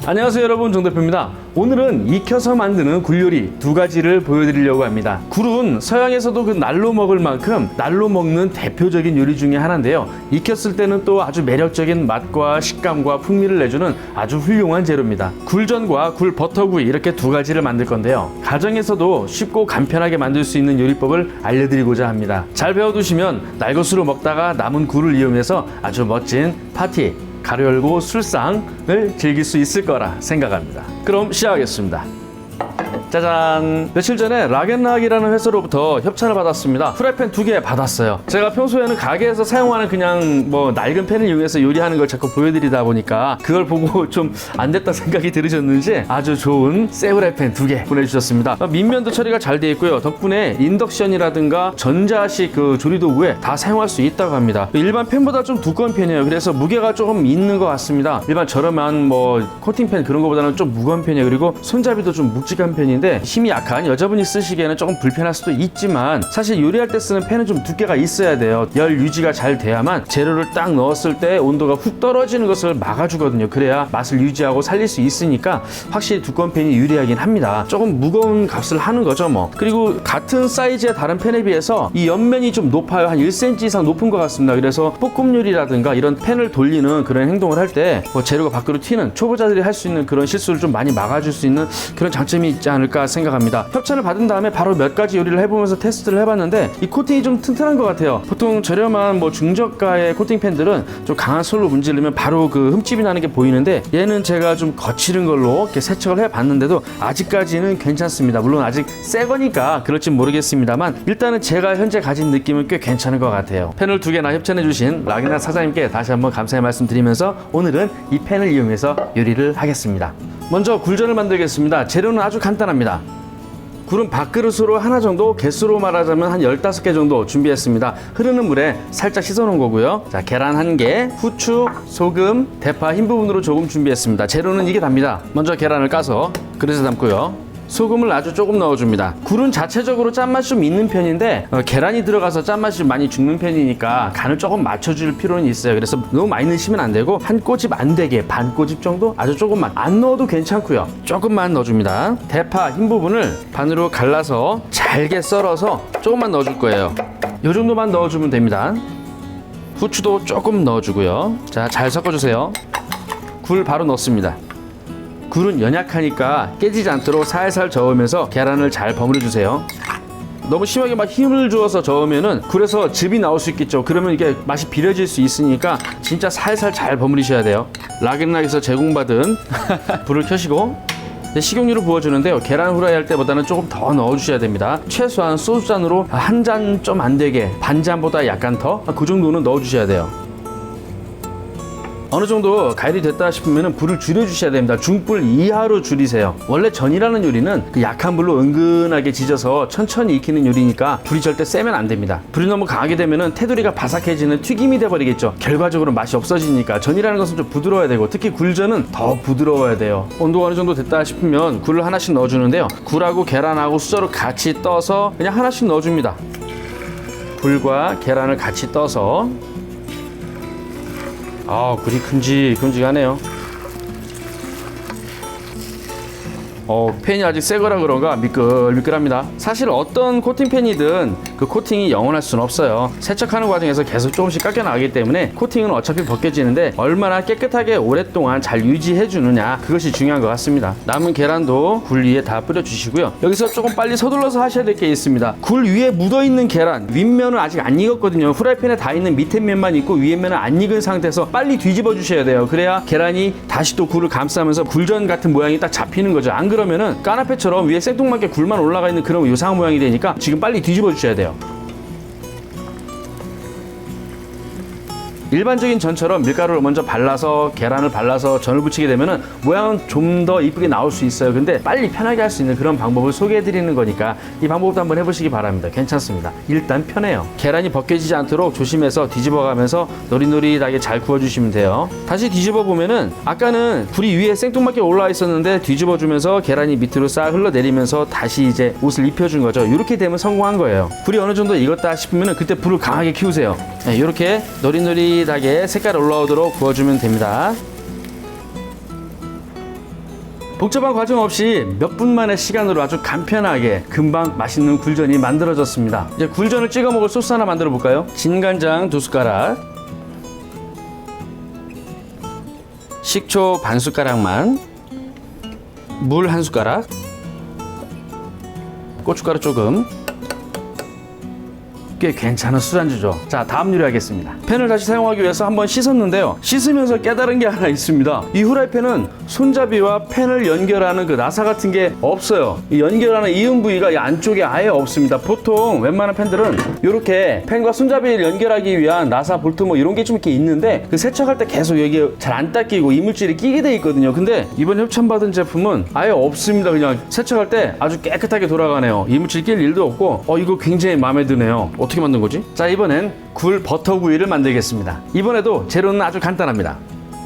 안녕하세요 여러분, 정 대표입니다. 오늘은 익혀서 만드는 굴 요리 두 가지를 보여드리려고 합니다. 굴은 서양에서도 그 날로 먹을 만큼 날로 먹는 대표적인 요리 중에 하나인데요. 익혔을 때는 또 아주 매력적인 맛과 식감과 풍미를 내주는 아주 훌륭한 재료입니다. 굴전과 굴 버터구이 이렇게 두 가지를 만들 건데요. 가정에서도 쉽고 간편하게 만들 수 있는 요리법을 알려드리고자 합니다. 잘 배워두시면 날것으로 먹다가 남은 굴을 이용해서 아주 멋진 파티, 가로 열고 술상을 즐길 수 있을 거라 생각합니다. 그럼 시작하겠습니다. 짜잔! 며칠 전에 락앤락이라는 회사로부터 협찬을 받았습니다. 프라이팬 2개 받았어요. 제가 평소에는 가게에서 사용하는 그냥 낡은 팬을 이용해서 요리하는 걸 자꾸 보여드리다 보니까 그걸 보고 좀 안 됐다 생각이 들으셨는지 아주 좋은 새 프라이팬 2개 보내주셨습니다. 밑면도 처리가 잘 되어 있고요. 덕분에 인덕션이라든가 전자식 그 조리도구에 다 사용할 수 있다고 합니다. 일반 팬보다 좀 두꺼운 편이에요. 그래서 무게가 조금 있는 것 같습니다. 일반 저렴한 코팅팬 그런 것보다는 좀 무거운 편이에요. 그리고 손잡이도 좀 묵직한 편인데 힘이 약한 여자분이 쓰시기에는 조금 불편할 수도 있지만 사실 요리할 때 쓰는 팬은 좀 두께가 있어야 돼요. 열 유지가 잘 돼야만 재료를 딱 넣었을 때 온도가 훅 떨어지는 것을 막아주거든요. 그래야 맛을 유지하고 살릴 수 있으니까 확실히 두꺼운 팬이 유리하긴 합니다. 조금 무거운 값을 하는 거죠 뭐. 그리고 같은 사이즈의 다른 팬에 비해서 이 옆면이 좀 높아요. 한 1cm 이상 높은 것 같습니다. 그래서 볶음 요리라든가 이런 팬을 돌리는 그런 행동을 할 때 재료가 밖으로 튀는 초보자들이 할 수 있는 그런 실수를 좀 많이 막아줄 수 있는 그런 장점이 있지 않을까 생각합니다. 협찬을 받은 다음에 바로 몇 가지 요리를 해보면서 테스트를 해봤는데 이 코팅이 좀 튼튼한 것 같아요. 보통 저렴한 중저가의 코팅팬들은 좀 강한 솔로 문지르면 바로 그 흠집이 나는 게 보이는데 얘는 제가 좀 거칠은 걸로 이렇게 세척을 해봤는데도 아직까지는 괜찮습니다. 물론 아직 새 거니까 그럴진 모르겠습니다만 일단은 제가 현재 가진 느낌은 꽤 괜찮은 것 같아요. 팬을 2개나 협찬해주신 락앤락 사장님께 다시 한번 감사의 말씀 드리면서 오늘은 이 팬을 이용해서 요리를 하겠습니다. 먼저 굴전을 만들겠습니다. 재료는 아주 간단합니다. 굴은 밥그릇으로 하나 정도, 개수로 말하자면 한 15개 정도 준비했습니다. 흐르는 물에 살짝 씻어 놓은 거고요. 자, 계란 1개, 후추, 소금, 대파 흰 부분으로 조금 준비했습니다. 재료는 이게 답니다. 먼저 계란을 까서 그릇에 담고요. 소금을 아주 조금 넣어줍니다. 굴은 자체적으로 짠맛이 좀 있는 편인데 계란이 들어가서 짠맛이 많이 죽는 편이니까 간을 조금 맞춰줄 필요는 있어요. 그래서 너무 많이 넣으시면 안 되고 한 꼬집 안 되게 반 꼬집 정도 아주 조금만, 안 넣어도 괜찮고요. 조금만 넣어줍니다. 대파 흰 부분을 반으로 갈라서 잘게 썰어서 조금만 넣어줄 거예요. 이 정도만 넣어주면 됩니다. 후추도 조금 넣어주고요. 자, 잘 섞어주세요. 굴 바로 넣습니다. 굴은 연약하니까 깨지지 않도록 살살 저으면서 계란을 잘 버무려 주세요. 너무 심하게 막 힘을 주어서 저으면은 굴에서 즙이 나올 수 있겠죠. 그러면 이게 맛이 비려질 수 있으니까 진짜 살살 잘 버무리셔야 돼요. 락앤락에서 제공받은 불을 켜시고 식용유를 부어주는데요. 계란 후라이 할 때보다는 조금 더 넣어주셔야 됩니다. 최소한 소주잔으로 한 잔 좀 안 되게, 반잔보다 약간 더 그 정도는 넣어주셔야 돼요. 어느 정도 가열이 됐다 싶으면 불을 줄여주셔야 됩니다. 중불 이하로 줄이세요. 원래 전이라는 요리는 그 약한 불로 은근하게 지져서 천천히 익히는 요리니까 불이 절대 세면 안 됩니다. 불이 너무 강하게 되면 테두리가 바삭해지는 튀김이 돼버리겠죠. 결과적으로 맛이 없어지니까 전이라는 것은 좀 부드러워야 되고 특히 굴전은 더 부드러워야 돼요. 온도가 어느 정도 됐다 싶으면 굴을 하나씩 넣어주는데요. 굴하고 계란하고 수저로 같이 떠서 그냥 하나씩 넣어줍니다. 굴과 계란을 같이 떠서 굴이 큼직큼직하네요. 팬이 아직 새 거라 그런가 미끌미끌합니다. 사실 어떤 코팅팬이든 그 코팅이 영원할 수는 없어요. 세척하는 과정에서 계속 조금씩 깎여나가기 때문에 코팅은 어차피 벗겨지는데 얼마나 깨끗하게 오랫동안 잘 유지해 주느냐, 그것이 중요한 것 같습니다. 남은 계란도 굴 위에 다 뿌려 주시고요. 여기서 조금 빨리 서둘러서 하셔야 될 게 있습니다. 굴 위에 묻어있는 계란, 윗면은 아직 안 익었거든요. 후라이팬에 다 있는 밑에 면만 있고 위에 면은 안 익은 상태에서 빨리 뒤집어 주셔야 돼요. 그래야 계란이 다시 또 굴을 감싸면서 굴전 같은 모양이 딱 잡히는 거죠. 안 그러면은 까나페처럼 위에 생뚱맞게 굴만 올라가 있는 그런 요상 모양이 되니까 지금 빨리 뒤집어 주셔야 돼요. 일반적인 전처럼 밀가루를 먼저 발라서 계란을 발라서 전을 부치게 되면은 모양은 좀 더 이쁘게 나올 수 있어요. 근데 빨리 편하게 할 수 있는 그런 방법을 소개해 드리는 거니까 이 방법도 한번 해보시기 바랍니다. 괜찮습니다. 일단 편해요. 계란이 벗겨지지 않도록 조심해서 뒤집어 가면서 노릿노릿하게 잘 구워주시면 돼요. 다시 뒤집어 보면은 아까는 불이 위에 생뚱맞게 올라와 있었는데 뒤집어 주면서 계란이 밑으로 싹 흘러내리면서 다시 이제 옷을 입혀준 거죠. 이렇게 되면 성공한 거예요. 불이 어느 정도 익었다 싶으면은 그때 불을 강하게 키우세요. 네, 이렇게 노릿노릿하게 색깔 올라오도록 구워주면 됩니다. 복잡한 과정 없이 몇 분만의 시간으로 아주 간편하게 금방 맛있는 굴전이 만들어졌습니다. 이제 굴전을 찍어 먹을 소스 하나 만들어 볼까요? 진간장 2숟가락, 식초 반 숟가락만, 물 1숟가락, 고춧가루 조금. 꽤 괜찮은 술안주죠. 자, 다음 요리하겠습니다. 팬을 다시 사용하기 위해서 한번 씻었는데요. 씻으면서 깨달은 게 하나 있습니다. 이 후라이팬은 손잡이와 팬을 연결하는 그 나사 같은 게 없어요. 이 연결하는 이음 부위가 이 안쪽에 아예 없습니다. 보통 웬만한 팬들은 이렇게 팬과 손잡이를 연결하기 위한 나사, 볼트 뭐 이런 게 좀 이렇게 있는데 그 세척할 때 계속 여기 잘 안 닦이고 이물질이 끼게 돼 있거든요. 근데 이번 협찬받은 제품은 아예 없습니다. 그냥 세척할 때 아주 깨끗하게 돌아가네요. 이물질 낄 일도 없고 이거 굉장히 마음에 드네요. 어떻게 만든 거지? 자, 이번엔 굴 버터구이를 만들겠습니다. 이번에도 재료는 아주 간단합니다.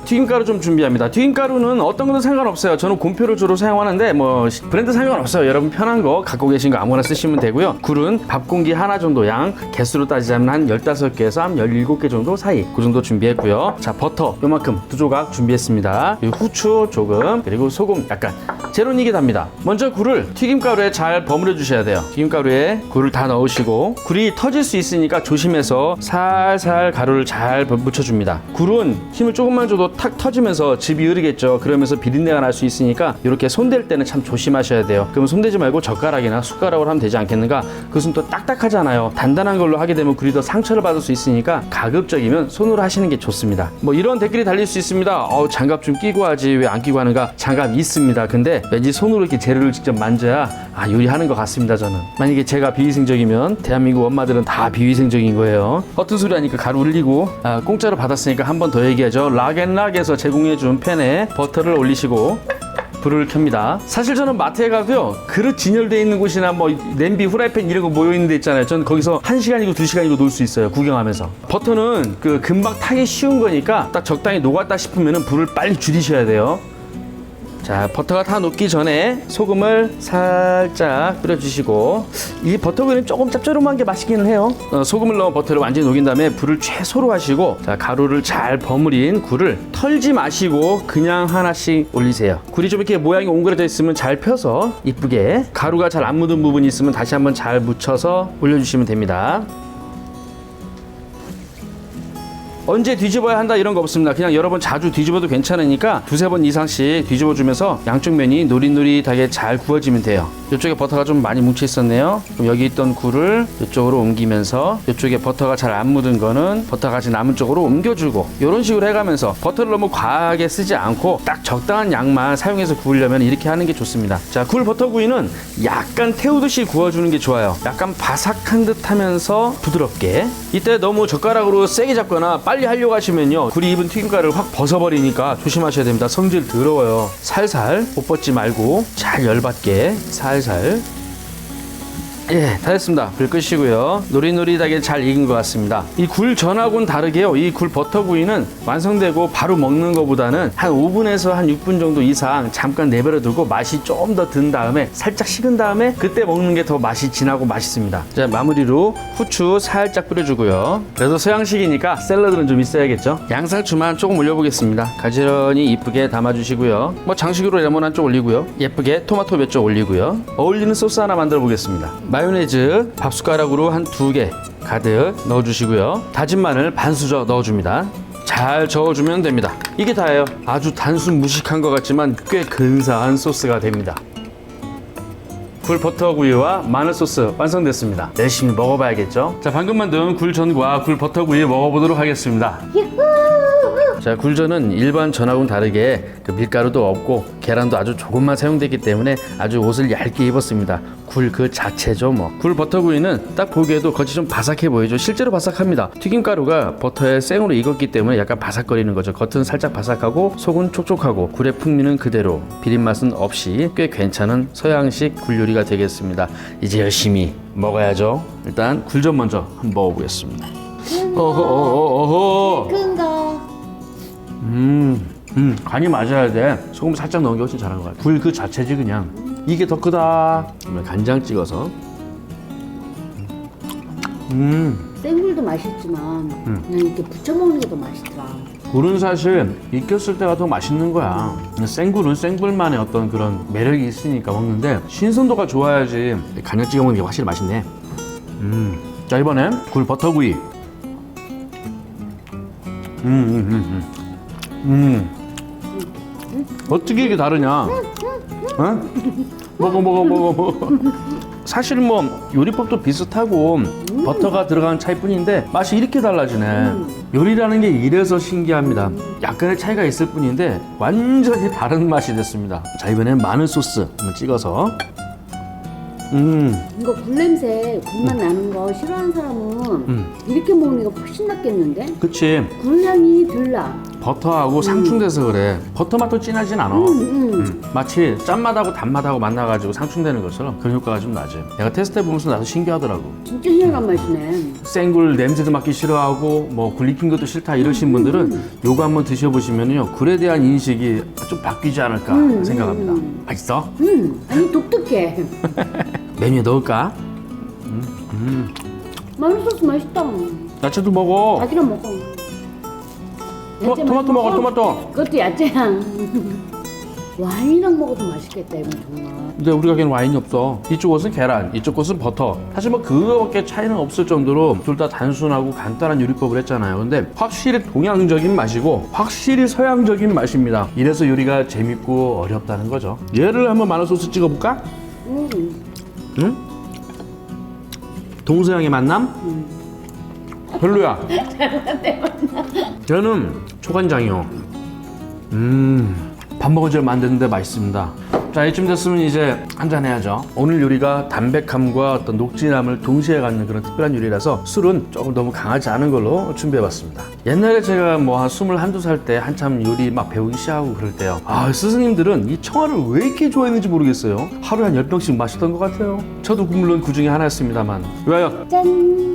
튀김가루 좀 준비합니다. 튀김가루는 어떤 것도 상관없어요. 저는 곰표를 주로 사용하는데 뭐 브랜드 상관없어요. 여러분 편한 거 갖고 계신 거 아무거나 쓰시면 되고요. 굴은 밥공기 하나 정도 양, 개수로 따지자면 한 15개에서 한 17개 정도 사이, 그 정도 준비했고요. 자, 버터 요만큼 2조각 준비했습니다. 그리고 후추 조금, 그리고 소금 약간. 재료는 이게 답니다. 먼저 굴을 튀김가루에 잘 버무려 주셔야 돼요. 튀김가루에 굴을 다 넣으시고, 굴이 터질 수 있으니까 조심해서 살살 가루를 잘 묻혀줍니다. 굴은 힘을 조금만 줘도 탁 터지면서 즙이 흐르겠죠. 그러면서 비린내가 날 수 있으니까 이렇게 손댈 때는 참 조심하셔야 돼요. 그러면 손대지 말고 젓가락이나 숟가락으로 하면 되지 않겠는가? 그것은 또 딱딱하잖아요. 단단한 걸로 하게 되면 굴이 더 상처를 받을 수 있으니까 가급적이면 손으로 하시는 게 좋습니다. 뭐 이런 댓글이 달릴 수 있습니다. 장갑 좀 끼고 하지 왜 안 끼고 하는가? 장갑 있습니다. 근데 왠지 손으로 이렇게 재료를 직접 만져야 요리하는 것 같습니다. 저는 만약에 제가 비위생적이면 대한민국 엄마들은 다 비위생적인 거예요. 허튼 소리 하니까 가루 흘리고 공짜로 받았으니까 한 번 더 얘기하죠. 락앤락에서 제공해준 팬에 버터를 올리시고 불을 켭니다. 사실 저는 마트에 가도요, 그릇 진열되어 있는 곳이나 뭐 냄비, 후라이팬 이런 거 모여 있는 데 있잖아요. 저는 거기서 1시간이고 2시간이고 놀 수 있어요. 구경하면서. 버터는 금방 타기 쉬운 거니까 딱 적당히 녹았다 싶으면 불을 빨리 줄이셔야 돼요. 자, 버터가 다 녹기 전에 소금을 살짝 뿌려주시고, 이 버터구이는 조금 짭조름한 게 맛있기는 해요. 소금을 넣은 버터를 완전히 녹인 다음에 불을 최소로 하시고, 자, 가루를 잘 버무린 굴을 털지 마시고 그냥 하나씩 올리세요. 굴이 좀 이렇게 모양이 옹그러져 있으면 잘 펴서 이쁘게, 가루가 잘 안 묻은 부분이 있으면 다시 한번 잘 묻혀서 올려주시면 됩니다. 언제 뒤집어야 한다 이런 거 없습니다. 그냥 여러 번 자주 뒤집어도 괜찮으니까 2-3번 이상씩 뒤집어주면서 양쪽 면이 노릿노릿하게 잘 구워지면 돼요. 이쪽에 버터가 좀 많이 뭉쳐 있었네요. 그럼 여기 있던 굴을 이쪽으로 옮기면서 이쪽에 버터가 잘 안 묻은 거는 버터 같이 남은 쪽으로 옮겨주고, 이런 식으로 해가면서 버터를 너무 과하게 쓰지 않고 딱 적당한 양만 사용해서 구우려면 이렇게 하는 게 좋습니다. 자, 굴 버터구이는 약간 태우듯이 구워주는 게 좋아요. 약간 바삭한 듯 하면서 부드럽게. 이때 너무 젓가락으로 세게 잡거나 빨리 하려고 하시면요, 굴이 입은 튀김가루를 확 벗어버리니까 조심하셔야 됩니다. 성질 더러워요. 살살, 못 벗지 말고 잘 열받게 살살. 예, 다 됐습니다. 불 끄시고요. 노릿노릿하게 잘 익은 것 같습니다. 이 굴 전하고는 다르게요, 이 굴 버터구이는 완성되고 바로 먹는 것보다는 한 5분에서 한 6분 정도 이상 잠깐 내버려 두고 맛이 좀 더 든 다음에, 살짝 식은 다음에 그때 먹는 게 더 맛이 진하고 맛있습니다. 자, 마무리로 후추 살짝 뿌려주고요. 그래서 서양식이니까 샐러드는 좀 있어야겠죠. 양상추만 조금 올려보겠습니다. 가지런히 이쁘게 담아주시고요. 뭐 장식으로 레몬 한 쪽 올리고요. 예쁘게 토마토 몇 쪽 올리고요. 어울리는 소스 하나 만들어 보겠습니다. 마요네즈 밥숟가락으로 한 2개 가득 넣어주시고요. 다진 마늘 반 수저 넣어줍니다. 잘 저어주면 됩니다. 이게 다예요. 아주 단순 무식한 것 같지만 꽤 근사한 소스가 됩니다. 굴 버터구이와 마늘 소스 완성됐습니다. 열심히 먹어봐야겠죠. 자, 방금 만든 굴전과 굴 버터구이 먹어보도록 하겠습니다. 자, 굴전은 일반 전하고는 다르게 밀가루도 없고 계란도 아주 조금만 사용되기 때문에 아주 옷을 얇게 입었습니다. 굴 그 자체죠 뭐. 굴 버터구이는 딱 보기에도 겉이 좀 바삭해 보이죠. 실제로 바삭합니다. 튀김가루가 버터에 생으로 익었기 때문에 약간 바삭거리는 거죠. 겉은 살짝 바삭하고 속은 촉촉하고, 굴의 풍미는 그대로, 비린맛은 없이 꽤 괜찮은 서양식 굴 요리가 되겠습니다. 이제 열심히 먹어야죠. 일단 굴전 먼저 한번 먹어보겠습니다. 어허. 큰 거. 간이 맞아야 돼. 소금 살짝 넣은 게 훨씬 잘한 것 같아. 굴 그 자체지 그냥. 이게 더 크다. 간장 찍어서. 생굴도 먹기도 맛있지만 그냥 이렇게 부쳐 먹는 게 더 맛있더라. 굴은 사실 익혔을 때가 더 맛있는 거야. 생굴은 생굴만의 어떤 그런 매력이 있으니까 먹는데 신선도가 좋아야지 간장 찍어 먹는 게 확실히 맛있네. 자, 이번엔 굴 버터구이. 어떻게 이게 다르냐? 어? 먹어. 사실 뭐 요리법도 비슷하고 버터가 들어가는 차이뿐인데 맛이 이렇게 달라지네. 요리라는 게 이래서 신기합니다. 약간의 차이가 있을 뿐인데 완전히 다른 맛이 됐습니다. 자, 이번엔 마늘 소스 한번 찍어서. 이거 굴 냄새, 굴맛 나는 거 싫어하는 사람은 이렇게 먹는 게 훨씬 낫겠는데? 그치. 굴 향이 덜 나. 버터하고 상충돼서 그래. 버터 맛도 진하진 않아. 마치 짠맛하고 단맛하고 만나가지고 상충되는 것처럼 그런 효과가 좀 나지. 내가 테스트해보면서 나도 신기하더라고. 진짜 희한한 맛이네. 생굴 냄새도 맡기 싫어하고 뭐 굴 익힌 것도 싫다 이러신 분들은 요거 한번 드셔보시면요 굴에 대한 인식이 좀 바뀌지 않을까 생각합니다. 맛있어? 아니 독특해. 메뉴에 넣을까? 마늘 소스 맛있다. 야채도 먹어. 자기랑 먹어. 야채 토마토 많이 먹어, 토마토. 그것도 야채야. 와인이랑 먹어도 맛있겠다 이건 정말. 근데 우리 가게는 와인이 없어. 이쪽 곳은 계란, 이쪽 곳은 버터. 사실 뭐 그거밖에 차이는 없을 정도로 둘 다 단순하고 간단한 요리법을 했잖아요. 근데 확실히 동양적인 맛이고 확실히 서양적인 맛입니다. 이래서 요리가 재밌고 어렵다는 거죠. 얘를 한번 마늘 소스 찍어볼까? 응? 동서양의 만남? 별로야. 저는 초간장이요. 밥 먹은 줄 만드는데 맛있습니다. 자, 이쯤 됐으면 이제 한잔 해야죠. 오늘 요리가 담백함과 어떤 녹진함을 동시에 갖는 그런 특별한 요리라서 술은 조금 너무 강하지 않은 걸로 준비해봤습니다. 옛날에 제가 뭐 한 21~22살 때 한참 요리 막 배우기 시작하고 그럴 때요. 스승님들은 이 청아를 왜 이렇게 좋아했는지 모르겠어요. 하루에 한 10병씩 마셨던 것 같아요. 저도 물론 그 중에 하나였습니다만. 왜요? 짠.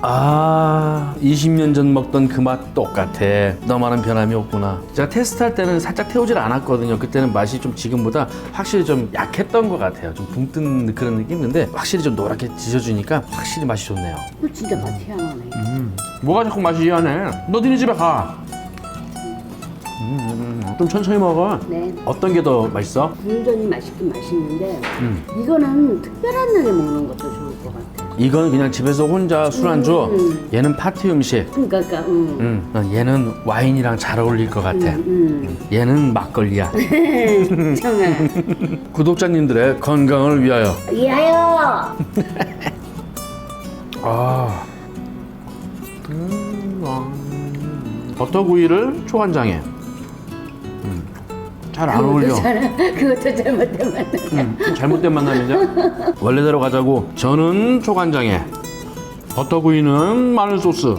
20년 전 먹던 그 맛 똑같아. 너만한 변함이 없구나. 제가 테스트할 때는 살짝 태우질 않았거든요. 그때는 맛이 좀 지금보다 확실히 좀 약했던 것 같아요. 좀 붕 뜬 그런 느낌인데 확실히 좀 노랗게 지져주니까 확실히 맛이 좋네요. 진짜 맛 희한하네. 뭐가 자꾸 맛이 희한해? 너 니네 집에 가. 좀 천천히 먹어. 네. 어떤 게 더 맛있어? 굴전이 맛있긴 맛있는데 이거는 특별한 날에 먹는 것도 좋을 것 같아. 이건 그냥 집에서 혼자 술 안주. 얘는 파티 음식. 그러니까 얘는 와인이랑 잘 어울릴 것 같아. 얘는 막걸리야. 정말. 구독자님들의 건강을 위하여. 이하여. 버터구이를 초간장에. 잘 안 어울려. 그것도 잘못된 만남. 잘못된 만남이죠. 원래대로 가자고. 저는 초간장에, 버터구이는 마늘 소스.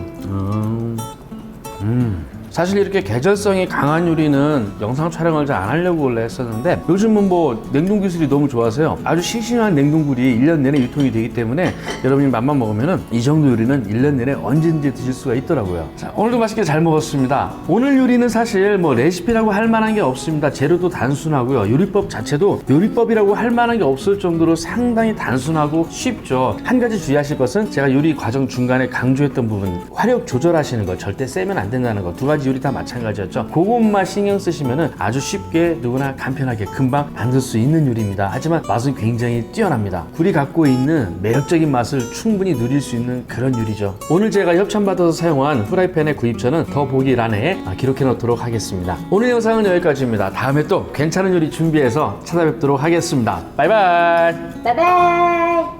사실 이렇게 계절성이 강한 요리는 영상 촬영을 잘 안 하려고 원래 했었는데 요즘은 뭐 냉동 기술이 너무 좋아서요. 아주 싱싱한 냉동굴이 1년 내내 유통이 되기 때문에 여러분이 맘만 먹으면 이 정도 요리는 1년 내내 언제든지 드실 수가 있더라고요. 자, 오늘도 맛있게 잘 먹었습니다. 오늘 요리는 사실 뭐 레시피라고 할 만한 게 없습니다. 재료도 단순하고요. 요리법 자체도 요리법이라고 할 만한 게 없을 정도로 상당히 단순하고 쉽죠. 한 가지 주의하실 것은 제가 요리 과정 중간에 강조했던 부분, 화력 조절하시는 거, 절대 세면 안 된다는 거, 두 가지 요리 다 마찬가지였죠. 그것만 신경 쓰시면 아주 쉽게 누구나 간편하게 금방 만들 수 있는 요리입니다. 하지만 맛은 굉장히 뛰어납니다. 굴이 갖고 있는 매력적인 맛을 충분히 누릴 수 있는 그런 요리죠. 오늘 제가 협찬받아서 사용한 프라이팬의 구입처는 더보기란에 기록해 놓도록 하겠습니다. 오늘 영상은 여기까지입니다. 다음에 또 괜찮은 요리 준비해서 찾아뵙도록 하겠습니다. 바이바이. 바이바이.